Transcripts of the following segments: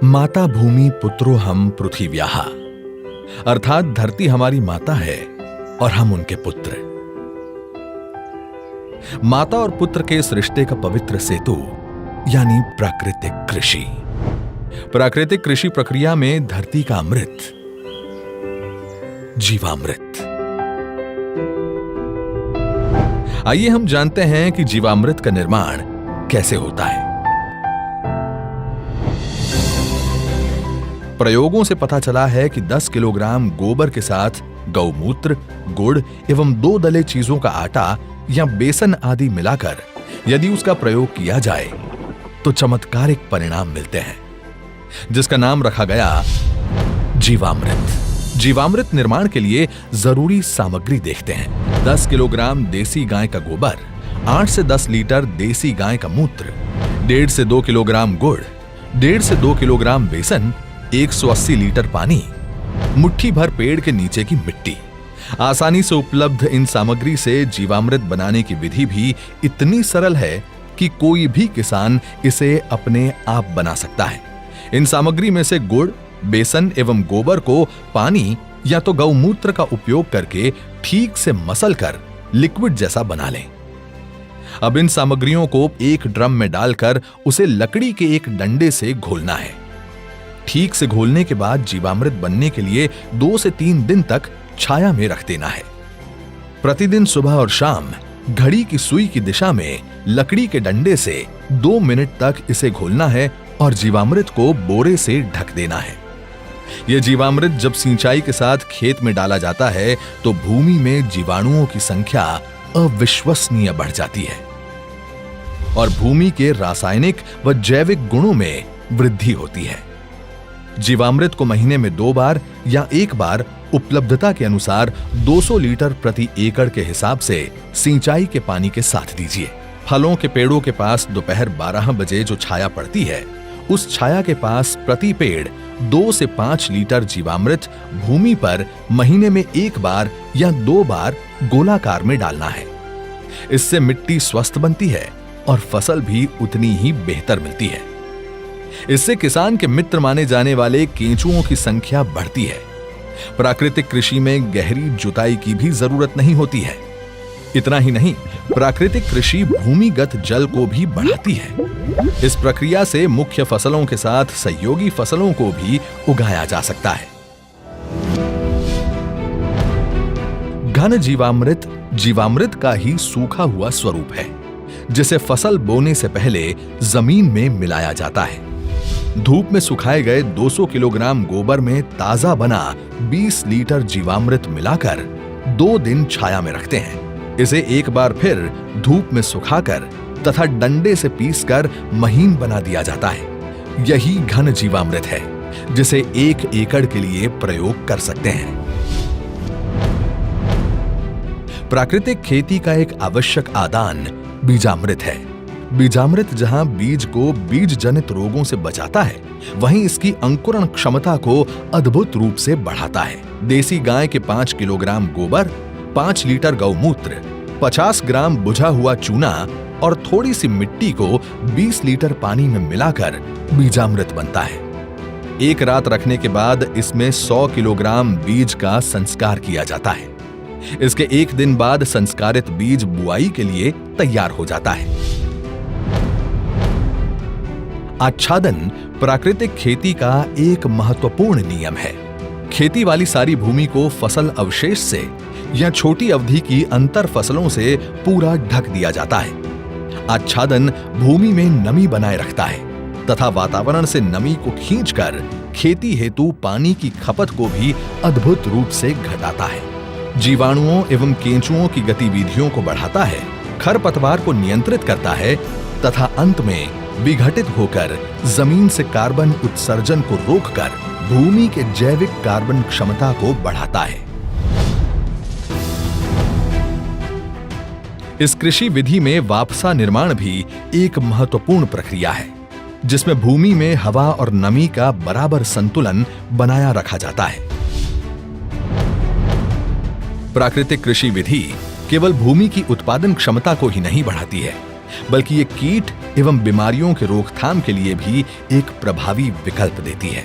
माता भूमि पुत्रो हम पृथिव्याः, अर्थात धरती हमारी माता है और हम उनके पुत्र। माता और पुत्र के इस रिश्ते का पवित्र सेतु यानी प्राकृतिक कृषि। प्राकृतिक कृषि प्रक्रिया में धरती का अमृत, जीवामृत। आइए हम जानते हैं कि जीवामृत का निर्माण कैसे होता है। प्रयोगों से पता चला है कि 10 किलोग्राम गोबर के साथ गौमूत्र, गुड़ एवं 2 दले चीजों का आटा या बेसन आदि मिलाकर यदि उसका प्रयोग किया जाए तो चमत्कारिक परिणाम मिलते हैं, जिसका नाम रखा गया जीवामृत। जीवामृत निर्माण के लिए जरूरी सामग्री देखते हैं। 10 किलोग्राम देसी गाय का गोबर, 8 से 10 लीटर देसी गाय का मूत्र, 1.5 से 2 किलोग्राम गुड़, 1.5 से 2 किलोग्राम बेसन, 180 लीटर पानी, मुट्ठी भर पेड़ के नीचे की मिट्टी। आसानी से उपलब्ध इन सामग्री से जीवामृत बनाने की विधि भी इतनी सरल है कि कोई भी किसान इसे अपने आप बना सकता है। इन सामग्री में से गुड़, बेसन एवं गोबर को पानी या तो गौमूत्र का उपयोग करके ठीक से मसलकर लिक्विड जैसा बना लें। अब इन सामग्रियों को एक ड्रम में डालकर उसे लकड़ी के एक डंडे से घोलना है। ठीक से घोलने के बाद जीवामृत बनने के लिए 2 से 3 दिन तक छाया में रख देना है। प्रतिदिन सुबह और शाम घड़ी की सुई की दिशा में लकड़ी के डंडे से 2 मिनट तक इसे घोलना है और जीवामृत को बोरे से ढक देना है। यह जीवामृत जब सिंचाई के साथ खेत में डाला जाता है तो भूमि में जीवाणुओं की संख्या अविश्वसनीय बढ़ जाती है और भूमि के रासायनिक व जैविक गुणों में वृद्धि होती है। जीवामृत को महीने में 2 बार या 1 बार उपलब्धता के अनुसार 200 लीटर प्रति एकड़ के हिसाब से सिंचाई के पानी के साथ दीजिए। फलों के पेड़ों के पास दोपहर 12 बजे जो छाया पड़ती है, उस छाया के पास प्रति पेड़ 2 से 5 लीटर जीवामृत भूमि पर महीने में 1 बार या 2 बार गोलाकार में डालना है। इससे मिट्टी स्वस्थ बनती है और फसल भी उतनी ही बेहतर मिलती है। इससे किसान के मित्र माने जाने वाले केंचुओं की संख्या बढ़ती है। प्राकृतिक कृषि में गहरी जुताई की भी जरूरत नहीं होती है। इतना ही नहीं, प्राकृतिक कृषि भूमिगत जल को भी बढ़ाती है। इस प्रक्रिया से मुख्य फसलों के साथ सहयोगी फसलों को भी उगाया जा सकता है। घन जीवामृत जीवामृत का ही सूखा हुआ स्वरूप है, जिसे फसल बोने से पहले जमीन में मिलाया जाता है। धूप में सुखाए गए 200 किलोग्राम गोबर में ताजा बना 20 लीटर जीवामृत मिलाकर 2 दिन छाया में रखते हैं। इसे एक बार फिर धूप में सुखाकर तथा डंडे से पीसकर महीन बना दिया जाता है। यही घन जीवामृत है, जिसे 1 एकड़ के लिए प्रयोग कर सकते हैं। प्राकृतिक खेती का एक आवश्यक आदान बीजामृत है। बीजामृत जहां बीज को बीज जनित रोगों से बचाता है, वहीं इसकी अंकुरण क्षमता को अद्भुत रूप से बढ़ाता है। देसी गाय के 5 किलोग्राम गोबर, 5 लीटर गौमूत्र, 50 ग्राम बुझा हुआ चूना और थोड़ी सी मिट्टी को 20 लीटर पानी में मिलाकर बीजामृत बनता है। एक रात रखने के बाद इसमें 100 किलोग्राम बीज का संस्कार किया जाता है। इसके 1 दिन बाद संस्कारित बीज बुआई के लिए तैयार हो जाता है। आच्छादन प्राकृतिक खेती का एक महत्वपूर्ण नियम है। खेती वाली सारी भूमि को फसल अवशेष से या छोटी अवधि की अंतर फसलों से पूरा ढक दिया जाता है। आच्छादन भूमि में नमी बनाए रखता है तथा वातावरण से नमी को खींचकर खेती हेतु पानी की खपत को भी अद्भुत रूप से घटाता है। जीवाणुओं एवं केंचुओं की गतिविधियों को बढ़ाता है, खरपतवार को नियंत्रित करता है तथा अंत में विघटित होकर जमीन से कार्बन उत्सर्जन को रोककर भूमि के जैविक कार्बन क्षमता को बढ़ाता है। इस कृषि विधि में वापसा निर्माण भी एक महत्वपूर्ण प्रक्रिया है, जिसमें भूमि में हवा और नमी का बराबर संतुलन बनाया रखा जाता है। प्राकृतिक कृषि विधि केवल भूमि की उत्पादन क्षमता को ही नहीं बढ़ाती है, बल्कि ये कीट एवं बीमारियों के रोकथाम के लिए भी एक प्रभावी विकल्प देती है।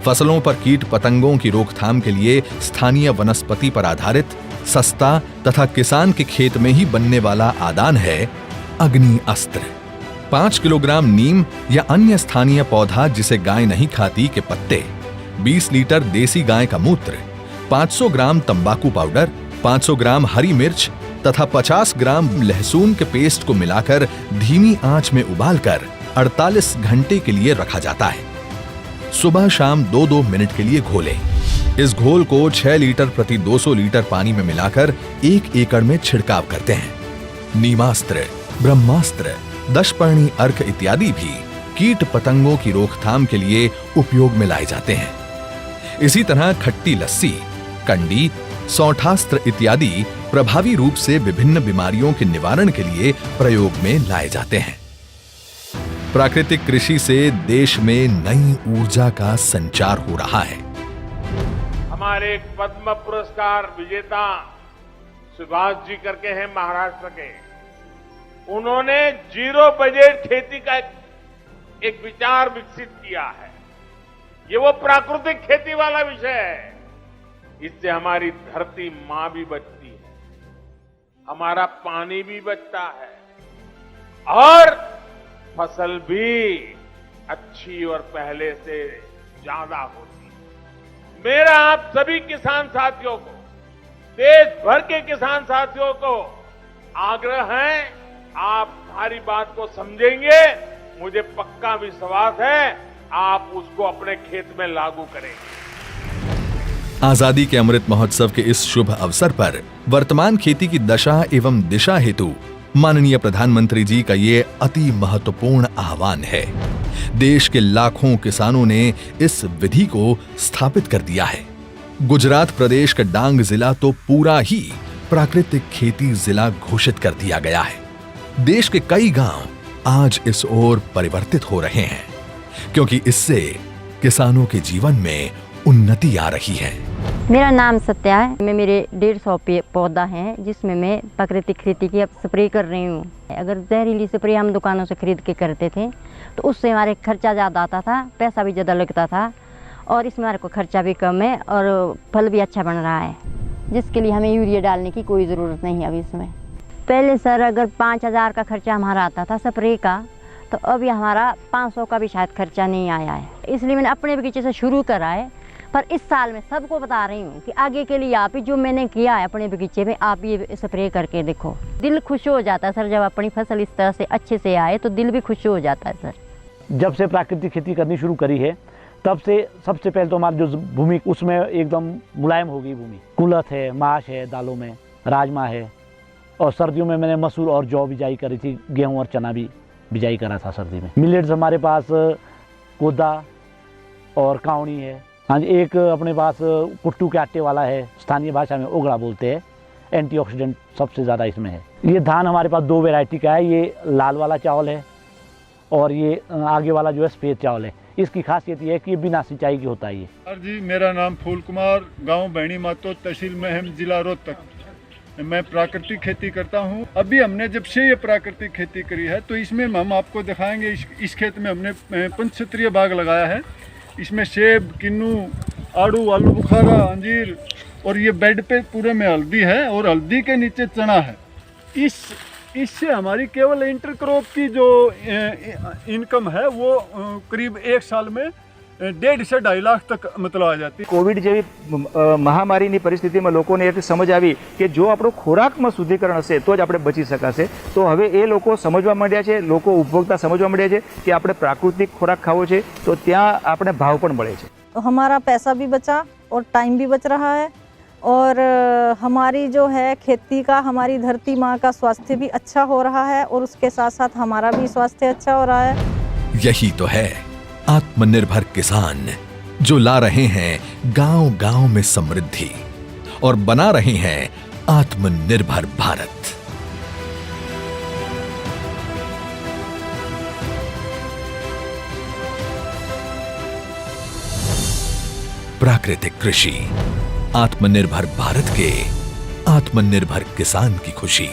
फसलों पर कीट पतंगों की रोकथाम के लिए स्थानीय वनस्पति पर आधारित सस्ता तथा किसान के खेत में ही बनने वाला आदान है अग्नि अस्त्र। 5 किलोग्राम नीम या अन्य स्थानीय पौधा जिसे गाय नहीं खाती के पत्ते, 20 लीटर देसी गाय का मूत्र, 500 ग्राम तंबाकू पाउडर, 500 ग्राम हरी मिर्च तथा 50 ग्राम लहसुन के पेस्ट को मिलाकर धीमी आंच में उबालकर 48 घंटे के लिए रखा जाता है। सुबह शाम 2-2 मिनट के लिए घोलें। इस घोल को 6 लीटर प्रति 200 लीटर पानी में मिलाकर 1 एकड़ में छिड़काव करते हैं। नीमास्त्र, ब्रह्मास्त्र, दशपर्णी अर्क इत्यादि भी कीट पतंगों की रोकथाम के लिए उपयोग में लाए जाते हैं। इसी तरह खट्टी लस्सी, कंडी, सौठास्त्र इत्यादि प्रभावी रूप से विभिन्न बीमारियों के निवारण के लिए प्रयोग में लाए जाते हैं। प्राकृतिक कृषि से देश में नई ऊर्जा का संचार हो रहा है। हमारे पद्म पुरस्कार विजेता सुभाष जी करके हैं महाराष्ट्र के, उन्होंने जीरो बजट खेती का एक विचार विकसित किया है। ये वो प्राकृतिक खेती वाला विषय है। इससे हमारी धरती मां भी बचती है, हमारा पानी भी बचता है और फसल भी अच्छी और पहले से ज्यादा होती है। मेरा आप सभी किसान साथियों को, देश भर के किसान साथियों को आग्रह है, आप हमारी बात को समझेंगे, मुझे पक्का विश्वास है आप उसको अपने खेत में लागू करेंगे। आजादी के अमृत महोत्सव के इस शुभ अवसर पर वर्तमान खेती की दशा एवं दिशा हेतु माननीय प्रधानमंत्री जी का ये अति महत्वपूर्ण आह्वान है। देश के लाखों किसानों ने इस विधि को स्थापित कर दिया है। गुजरात प्रदेश का डांग जिला तो पूरा ही प्राकृतिक खेती जिला घोषित कर दिया गया है। देश के कई गांव आज इस ओर परिवर्तित हो रहे हैं, क्योंकि इससे किसानों के जीवन में उन्नति आ रही है। मेरा नाम सत्या है। मेरे 150 पौधा हैं जिसमें मैं प्राकृतिक खेती की अब स्प्रे कर रही हूँ। अगर जहरीली स्प्रे हम दुकानों से खरीद के करते थे तो उससे हमारे खर्चा ज़्यादा आता था, पैसा भी ज़्यादा लगता था, और इसमें हमारे को खर्चा भी कम है और फल भी अच्छा बन रहा है, जिसके लिए हमें यूरिया डालने की कोई ज़रूरत नहीं है अभी इसमें। पहले सर अगर 5000 का खर्चा हमारा आता था स्प्रे का, तो अभी हमारा 500 का भी शायद खर्चा नहीं आया है। इसलिए मैंने अपने बगीचे से शुरू करा है, पर इस साल मैं सबको बता रही हूँ कि आगे के लिए आप ही जो मैंने किया है अपने बगीचे में, आप ये स्प्रे करके देखो। दिल खुश हो जाता है सर, जब अपनी फसल इस तरह से अच्छे से आए तो दिल भी खुश हो जाता है सर। जब से प्राकृतिक खेती करनी शुरू करी है तब से सबसे पहले तो हमारी जो भूमि उसमें एकदम मुलायम हो गई भूमि। कुलथ है, माश है, दालों में राजमा है, और सर्दियों में मैंने मसूर और जौ बिजाई करी थी, गेहूँ और चना भी बिजाई करा था सर्दी में। मिलेट्स हमारे पास कोदा और कावनी है। हाँ जी, एक अपने पास कुट्टू के आटे वाला है, स्थानीय भाषा में ओगड़ा बोलते हैं। एंटीऑक्सीडेंट सबसे ज़्यादा इसमें है। ये धान हमारे पास 2 वैरायटी का है, ये लाल वाला चावल है और ये आगे वाला जो है सफ़ेद चावल है। इसकी खासियत ये है कि ये बिना सिंचाई की होता है। ये सर जी, मेरा नाम फूल कुमार, गांव बहनी मातो, तहसील महम, जिला रोहतक। मैं प्राकृतिक खेती करता हूं। अभी हमने जब से ये प्राकृतिक खेती करी है तो इसमें हम आपको दिखाएंगे। इस खेत में हमने पंचक्षेत्रीय बाग लगाया है। इसमें सेब, किन्नू, आड़ू, आलू बुखारा, अंजीर, और ये बेड पे पूरे में हल्दी है और हल्दी के नीचे चना है। इससे हमारी केवल इंटरक्रॉप की जो इनकम है वो करीब 1 साल में 1.5 से 2.5 લાખ તક मतलब आ जाती। कोविड જેવી મહામારીની પરિસ્થિતિમાં લોકોને એક સમજ આવી કે જો આપણો ખોરાકમાં શુદ્ધિકરણ હશે તો જ આપણે બચી શકાશે। તો હવે એ લોકો સમજવા માંડ્યા છે, લોકો ઉપભોક્તા સમજવા માંડ્યા છે કે આપણે પ્રાકૃતિક ખોરાક ખાવો છે, તો ત્યાં આપણે ભાવ પણ મળે છે। तो हमारा पैसा भी बचा और टाइम भी बच रहा है, और हमारी जो है खेती का, हमारी धरती माँ का स्वास्थ्य भी अच्छा हो रहा है, और उसके साथ साथ हमारा भी स्वास्थ्य अच्छा हो रहा है। यही तो है आत्मनिर्भर किसान, जो ला रहे हैं गांव-गांव में समृद्धि और बना रहे हैं आत्मनिर्भर भारत। प्राकृतिक कृषि आत्मनिर्भर भारत के आत्मनिर्भर किसान की खुशी।